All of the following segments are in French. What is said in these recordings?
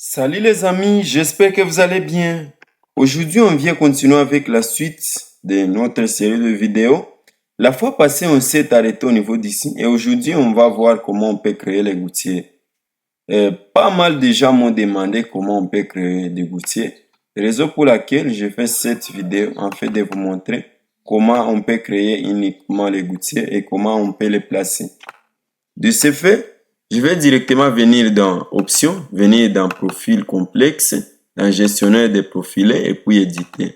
Salut les amis, j'espère que vous allez bien. Aujourd'hui, on vient continuer avec la suite de notre série de vidéos. La fois passée, on s'est arrêté au niveau d'ici et aujourd'hui, on va voir comment on peut créer les gouttières. Pas mal de gens m'ont demandé comment on peut créer des gouttières. Raison pour laquelle je fais cette vidéo en fait de vous montrer comment on peut créer uniquement les gouttières et comment on peut les placer. De ce fait, je vais directement venir dans Options, venir dans Profil complexe, dans Gestionnaire des profilés et puis Éditer.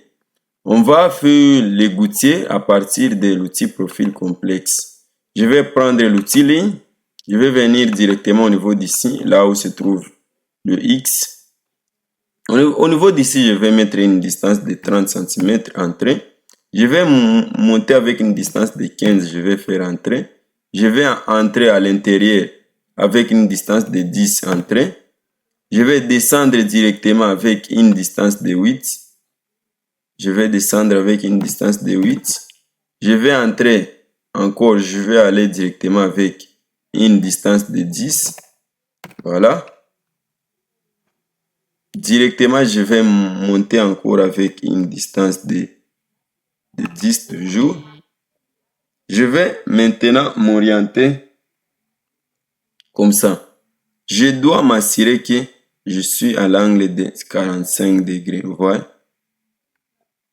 On va faire les gouttières à partir de l'outil Profil complexe. Je vais prendre l'outil Ligne. Je vais venir directement au niveau d'ici, là où se trouve le X. Au niveau d'ici, je vais mettre une distance de 30 cm entrée. Je vais monter avec une distance de 15, je vais faire entrée. Je vais entrer à l'intérieur avec une distance de 10 entrée. Je vais descendre directement avec une distance de 8. Je vais descendre avec une distance de 8. Je vais entrer encore, je vais aller directement avec une distance de 10. Voilà. Directement, je vais monter encore avec une distance de 10 toujours. Je vais maintenant m'orienter comme ça. Je dois m'assurer que je suis à l'angle de 45 degrés. Vous voyez?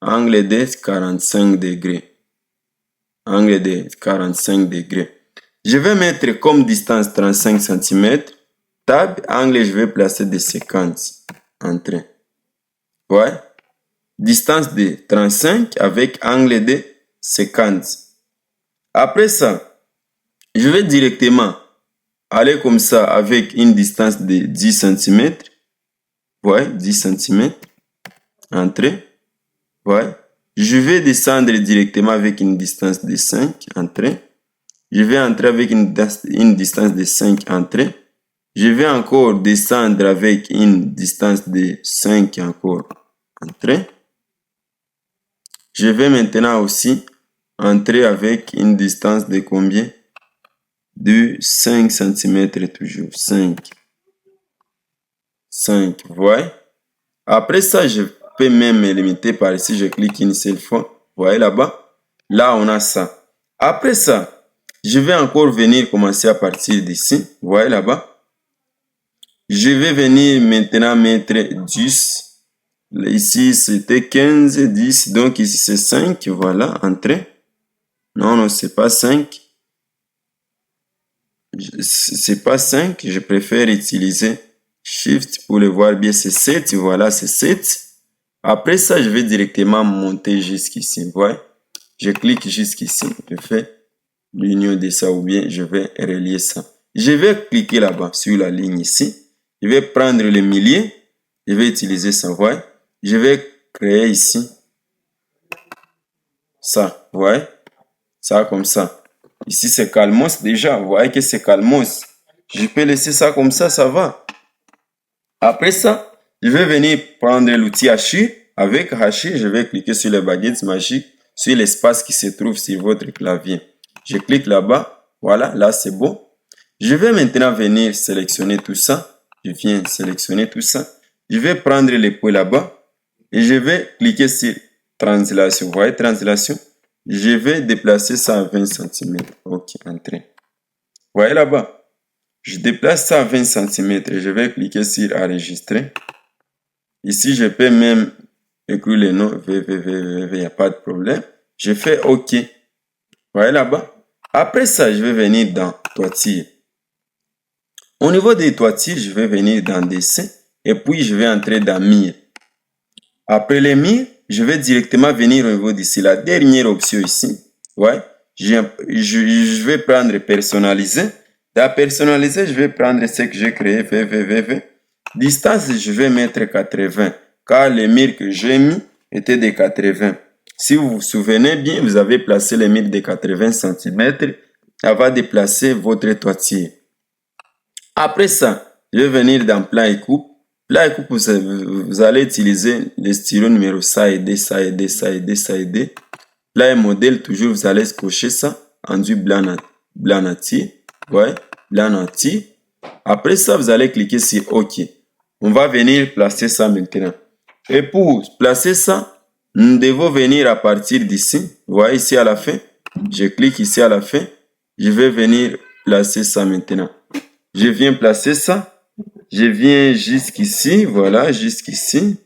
Angle de 45 degrés. Angle de 45 degrés. Je vais mettre comme distance 35 cm. Tab, angle, je vais placer de 50. Entrée. Vous voyez? Distance de 35 avec angle de 50. Après ça, je vais directement aller comme ça avec une distance de 10 cm. Ouais, 10 cm. Entrée. Ouais. Je vais descendre directement avec une distance de 5. Entrée. Je vais entrer avec une distance de 5. Entrée. Je vais encore descendre avec une distance de 5 encore. Entrée. Je vais maintenant aussi entrer avec une distance de combien? De 5 cm toujours. 5. 5, vous voyez? Après ça, je peux même me limiter par ici. Je clique une seule fois. Vous voyez là-bas? Là, on a ça. Après ça, je vais encore venir commencer à partir d'ici. Vous voyez là-bas? Je vais venir maintenant mettre 10. Ici, c'était 15, 10. Donc ici, c'est 5. Voilà, entrée. Non, non, c'est pas 5. C'est pas 5. Je préfère utiliser Shift pour le voir bien. C'est 7. Voilà, c'est 7. Après ça, je vais directement monter jusqu'ici. Vous voyez? Je clique jusqu'ici. Je fais l'union de ça ou bien je vais relier ça. Je vais cliquer là-bas sur la ligne ici. Je vais prendre le milieu. Je vais utiliser ça. Vous voyez? Je vais créer ici ça. Vous voyez? Ça comme ça. Ici, c'est Calmos déjà. Vous voyez que c'est Calmos. Je peux laisser ça comme ça, ça va. Après ça, je vais venir prendre l'outil Hachi. Avec Hachi, je vais cliquer sur les baguettes magiques, sur l'espace qui se trouve sur votre clavier. Je clique là-bas. Voilà, là, c'est bon. Je vais maintenant venir sélectionner tout ça. Je viens sélectionner tout ça. Je vais prendre les points là-bas et je vais cliquer sur translation. Vous voyez, translation? Je vais déplacer ça à 20 cm. Ok, entrée. Vous voyez là-bas? Je déplace ça à 20 cm et je vais cliquer sur enregistrer. Ici, je peux même écrire le nom il n'y a pas de problème. Je fais OK. Vous voyez là-bas? Après ça, je vais venir dans toiture. Au niveau des toitures, je vais venir dans dessin et puis je vais entrer dans mire. Après les mires, je vais directement venir au niveau d'ici, la dernière option ici. Ouais. Je vais prendre personnaliser. Dans personnaliser, je vais prendre ce que j'ai créé, Distance, je vais mettre 80, car les murs que j'ai mis étaient de 80. Si vous vous souvenez bien, vous avez placé les murs de 80 cm avant de placer votre toiture. Après ça, je vais venir dans plan et coupe. Plan et coupe, vous allez utiliser le stylo numéro ça et D, ça et D, ça et D, ça et D. Plan et modèle, toujours, vous allez cocher ça. Enduit blanc nature. Ouais, blanc nature. Après ça, vous allez cliquer sur OK. On va venir placer ça maintenant. Et pour placer ça, nous devons venir à partir d'ici. Vous voyez ici à la fin. Je clique ici à la fin. Je vais venir placer ça maintenant. Je viens placer ça. Je viens jusqu'ici. Voilà, jusqu'ici.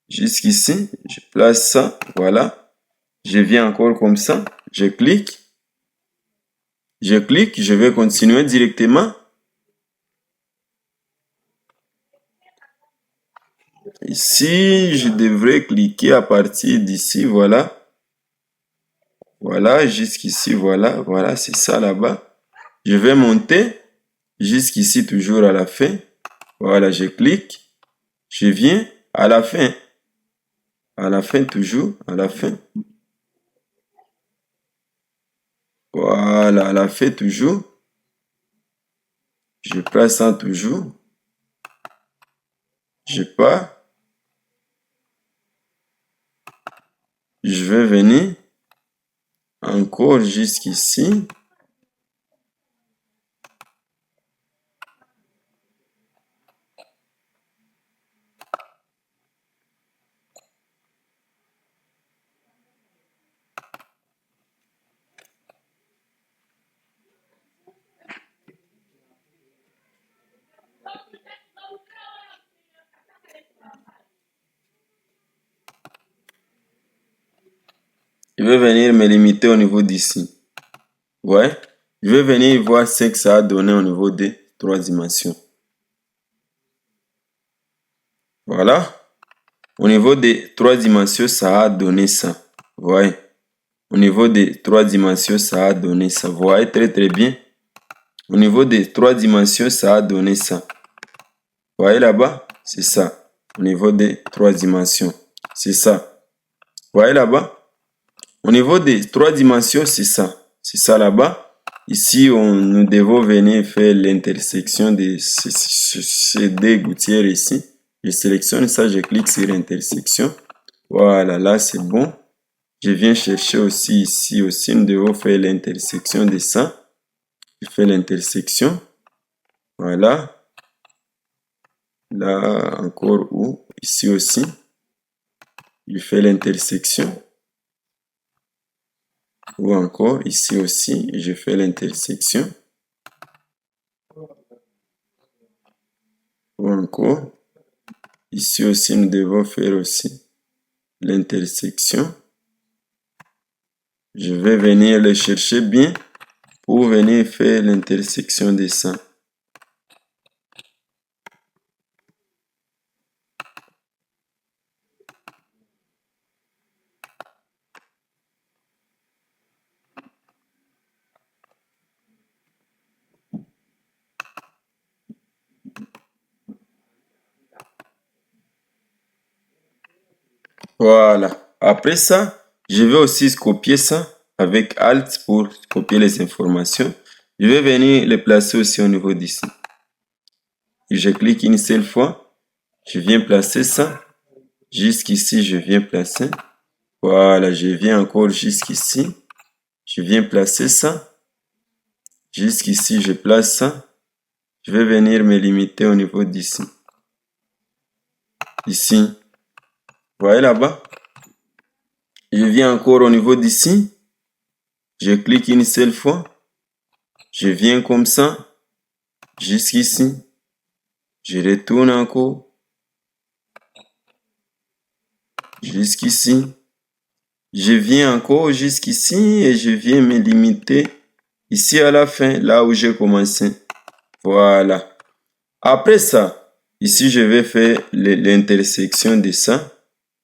Jusqu'ici. Je place ça. Voilà. Je viens encore comme ça. Je clique. Je clique. Je vais continuer directement. Ici, je devrais cliquer à partir d'ici, voilà. Voilà, jusqu'ici, voilà. Voilà, c'est ça là-bas. Je vais monter jusqu'ici, toujours à la fin. Voilà, je clique. Je viens à la fin. À la fin, toujours, à la fin. Voilà, à la fin, toujours. Je place ça toujours. Je pars. Je vais venir encore jusqu'ici. Je vais venir me limiter au niveau d'ici. Ouais. Je vais venir voir ce que ça a donné au niveau des 3 dimensions. Voilà. Au niveau des 3 dimensions, ça a donné ça. Vous voyez. Au niveau des 3 dimensions, ça a donné ça. Vous voyez très très bien. Au niveau des 3 dimensions, ça a donné ça. Vous voyez là-bas? C'est ça. Au niveau des 3 dimensions. C'est ça. Vous voyez là-bas? Au niveau des 3 dimensions, c'est ça. C'est ça là-bas. Ici, nous devons venir faire l'intersection de ces deux gouttières ici. Je sélectionne ça, je clique sur intersection. Voilà, là c'est bon. Je viens chercher aussi ici aussi, nous devons faire l'intersection de ça. Je fais l'intersection. Voilà. Là encore où? Ici aussi. Je fais l'intersection. Ou encore ici aussi, je fais l'intersection. Ou encore, ici aussi, nous devons faire aussi l'intersection. Je vais venir le chercher bien pour venir faire l'intersection de ça. Voilà. Après ça, je vais aussi copier ça avec Alt pour copier les informations. Je vais venir les placer aussi au niveau d'ici. Je clique une seule fois. Je viens placer ça. Jusqu'ici, je viens placer. Voilà, je viens encore jusqu'ici. Je viens placer ça. Jusqu'ici, je place ça. Je vais venir me limiter au niveau d'ici. Ici. Vous voyez là-bas? Je viens encore au niveau d'ici. Je clique une seule fois. Je viens comme ça. Jusqu'ici. Je retourne encore. Jusqu'ici. Je viens encore jusqu'ici et je viens me limiter ici à la fin, là où j'ai commencé. Voilà. Après ça, ici je vais faire l'intersection de ça.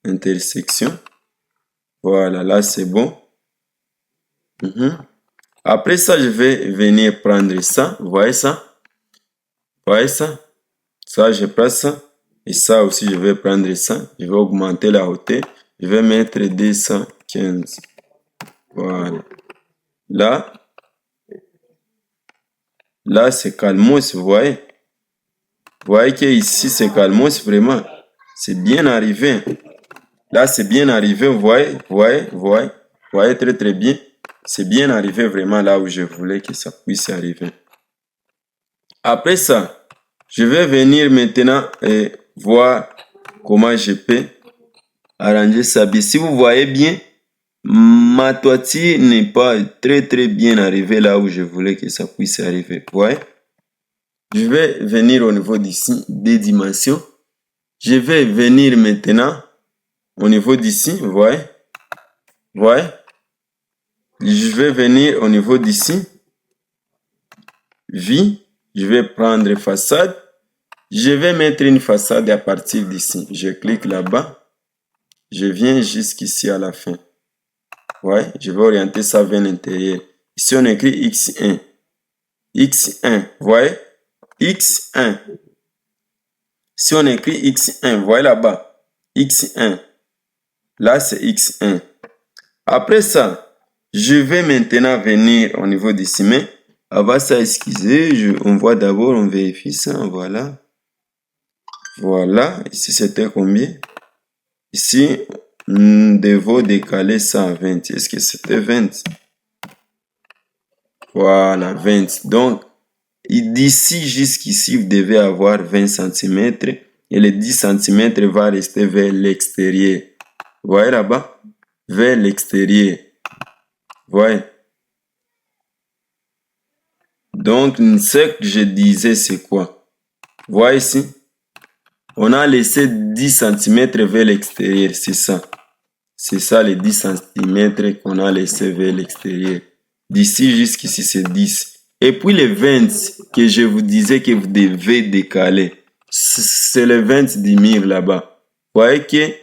Intersection. Voilà, là c'est bon. Après ça, je vais venir prendre ça. Vous voyez ça? Vous voyez ça? Ça, je prends ça. Et ça aussi, je vais prendre ça. Je vais augmenter la hauteur. Je vais mettre 215. Voilà. Là, c'est calmos, vous voyez. Vous voyez que ici, c'est calmos, vraiment. C'est bien arrivé. Là, c'est bien arrivé, vous voyez. Vous voyez très très bien. C'est bien arrivé vraiment là où je voulais que ça puisse arriver. Après ça, Je vais venir maintenant et voir comment je peux arranger ça. Si vous voyez bien, ma toiture n'est pas très bien arrivée là où je voulais que ça puisse arriver. Vous voyez? Je vais venir au niveau d'ici, des dimensions. Je vais venir maintenant au niveau d'ici, vous voyez? Vous voyez? Je vais venir au niveau d'ici. Vie, je vais prendre façade. Je vais mettre une façade à partir d'ici. Je clique là-bas. Je viens jusqu'ici à la fin. Ouais, je vais orienter ça vers l'intérieur. Ici, on écrit X1. X1, vous voyez? X1. Si on écrit X1, vous voyez là-bas? X1. Là, c'est X1. Après ça, je vais maintenant venir au niveau d'ici. Mais avant ça, excusez, on voit d'abord, on vérifie ça. Voilà. Voilà. Ici, c'était combien? Ici, nous devons décaler ça à 20. Est-ce que c'était 20? Voilà, 20. Donc, d'ici jusqu'ici, vous devez avoir 20 cm. Et les 10 cm va rester vers l'extérieur. Vous voyez là-bas? Vers l'extérieur. Vous voyez? Donc, ce que je disais, c'est quoi? Vous voyez ici? On a laissé 10 cm vers l'extérieur, c'est ça. C'est ça les 10 cm qu'on a laissé vers l'extérieur. D'ici jusqu'ici, c'est 10. Et puis les 20 que je vous disais que vous devez décaler, c'est les 20 du mur là-bas. Vous voyez que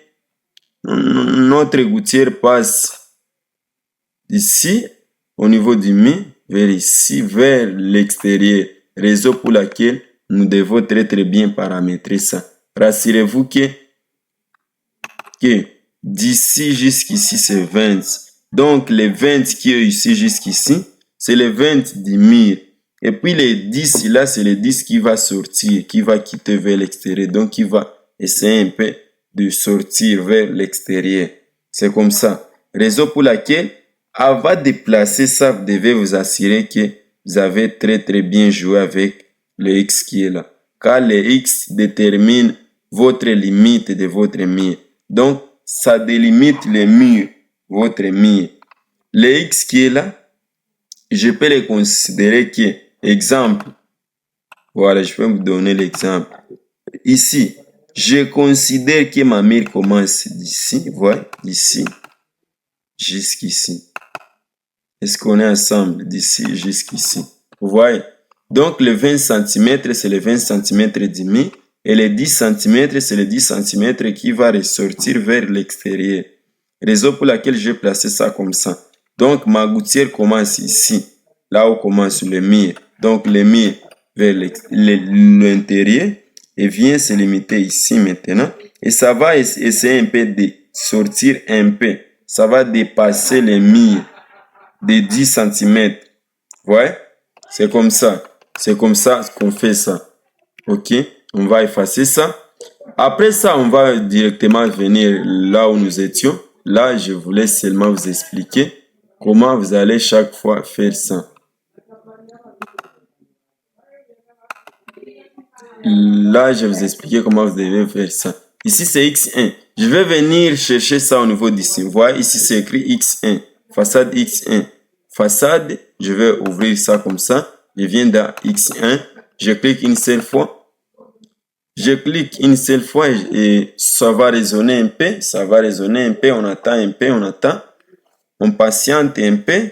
notre gouttière passe d'ici, au niveau du mur, vers ici, vers l'extérieur. Raison pour laquelle nous devons très bien paramétrer ça. Rassurez-vous que d'ici jusqu'ici, c'est 20. Donc, les 20 qui est ici jusqu'ici, c'est les 20 du mur. Et puis, les 10 là, c'est les 10 qui va sortir, qui va quitter vers l'extérieur. Donc, qui va essayer un peu de sortir vers l'extérieur. C'est comme ça. Raison pour laquelle, avant de placer ça, vous devez vous assurer que vous avez très bien joué avec le X qui est là. Car le X détermine votre limite de votre mur. Donc, ça délimite le mur, votre mur. Le X qui est là, je peux le considérer que, exemple, voilà, je peux vous donner l'exemple. Ici, je considère que ma mur commence d'ici, voilà, d'ici, jusqu'ici. Est-ce qu'on est ensemble d'ici jusqu'ici? Vous voyez? Donc, le 20 cm, c'est le 20 cm du mur. Et les 10 cm, c'est les 10 cm qui va ressortir vers l'extérieur. Raison pour laquelle je vais placer ça comme ça. Donc, ma gouttière commence ici, là où commence le mur. Donc, le mur vers l'intérieur et vient se limiter ici maintenant. Et ça va essayer un peu de sortir un peu. Ça va dépasser le mur de 10 cm. Vous voyez? C'est comme ça. C'est comme ça qu'on fait ça. Ok? On va effacer ça. Après ça, on va directement venir là où nous étions. Là, je voulais seulement vous expliquer comment vous allez chaque fois faire ça. Là, je vais vous expliquer comment vous devez faire ça. Ici, c'est X1. Je vais venir chercher ça au niveau d'ici. Vous voyez, ici, c'est écrit X1. Façade X1. Façade, je vais ouvrir ça comme ça. Je viens dans X1. Je clique une seule fois. Je clique une seule fois et ça va résonner un peu. Ça va résonner un peu. On attend un peu. On attend. On patiente un peu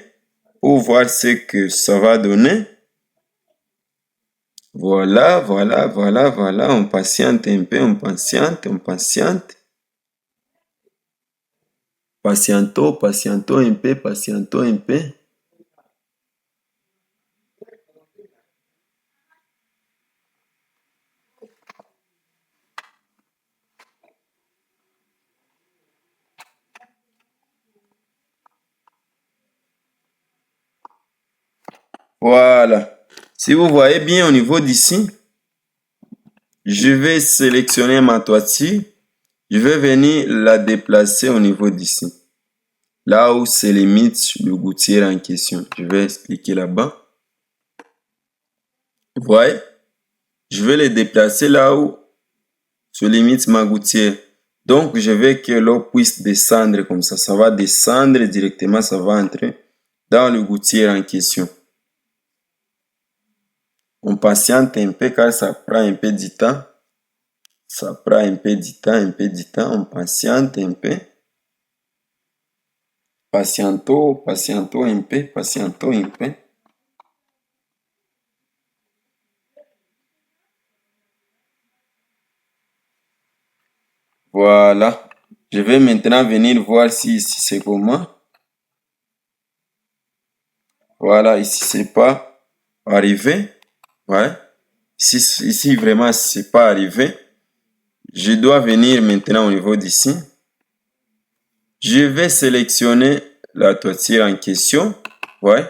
pour voir ce que ça va donner. Voilà. On patiente un peu. On patiente. Patientons un peu. Voilà. Si vous voyez bien au niveau d'ici, je vais sélectionner ma toiture. Je vais venir la déplacer au niveau d'ici. Là où se limite le gouttière en question. Je vais expliquer là-bas. Vous voyez? je vais le déplacer là où se limite ma gouttière. Donc, je veux que l'eau puisse descendre comme ça. Ça va descendre directement, ça va entrer dans le gouttière en question. On patiente un peu car ça prend un peu du temps. Ça prend un peu du temps, On patiente un peu. Patientons un peu, patientons un peu. Voilà. Je vais maintenant venir voir si ici c'est comment. Voilà, ici c'est pas arrivé. Ouais. Ici vraiment c'est pas arrivé. Je dois venir maintenant au niveau d'ici. Je vais sélectionner la toiture en question. Ouais.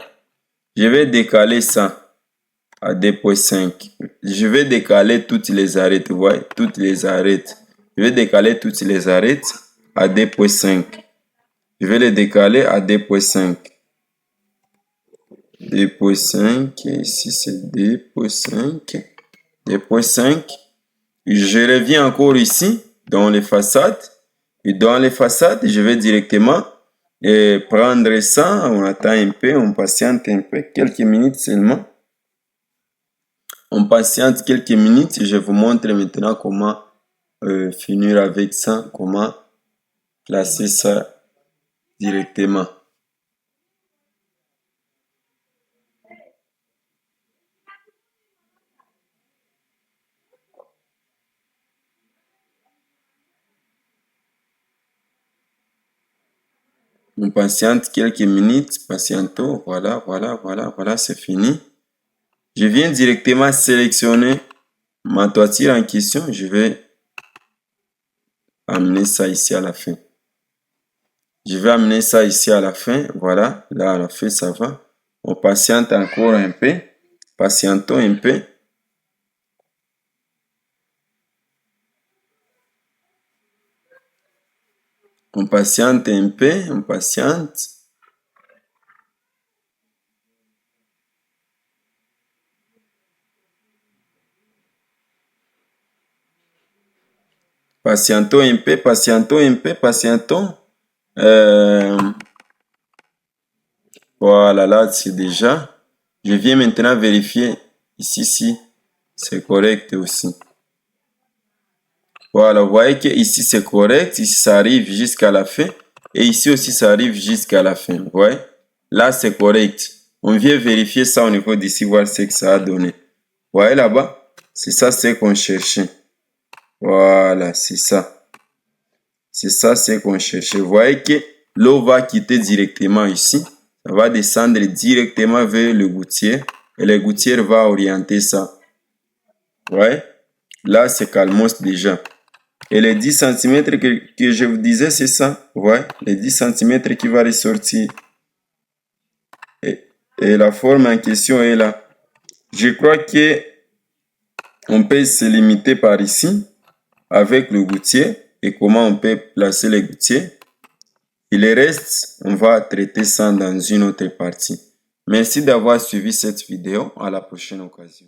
Je vais décaler ça à 2.5. Je vais décaler toutes les arêtes. Ouais, toutes les arêtes. Je vais décaler toutes les arêtes à 2.5. Je vais les décaler à 2.5. 2.5. Ici c'est 2.5. 2.5. Je reviens encore ici dans les façades. Et dans les façades, je vais directement prendre ça. On attend un peu, on patiente un peu, quelques minutes seulement. On patiente quelques minutes. Je vous montre maintenant comment finir avec ça, comment placer ça directement. On patiente quelques minutes, patientons, voilà, c'est fini. Je viens directement sélectionner ma toiture en question. Je vais amener ça ici à la fin. Je vais amener ça ici à la fin. Voilà, là à la fin ça va. On patiente encore un peu. Patientons un peu. On patiente un peu, on patiente. Patientons un peu, patientons. Voilà, là c'est déjà. Je viens maintenant vérifier ici si c'est correct aussi. Voilà, vous voyez que ici c'est correct, ici ça arrive jusqu'à la fin et ici aussi ça arrive jusqu'à la fin. Vous voyez? Là c'est correct. On vient vérifier ça au niveau d'ici, voir ce que ça a donné. Vous voyez là-bas? C'est ça ce qu'on cherchait. Voilà, c'est ça. C'est ça ce qu'on cherchait. Vous voyez que l'eau va quitter directement ici. Ça va descendre directement vers le gouttière et le gouttière va orienter ça. Vous voyez? Là c'est calmos déjà. Et les 10 cm que je vous disais, c'est ça. Ouais, les 10 cm qui va ressortir. Et la forme en question est là. Je crois que on peut se limiter par ici avec le gouttier et comment on peut placer les gouttiers. Et le reste, on va traiter ça dans une autre partie. Merci d'avoir suivi cette vidéo. À la prochaine occasion.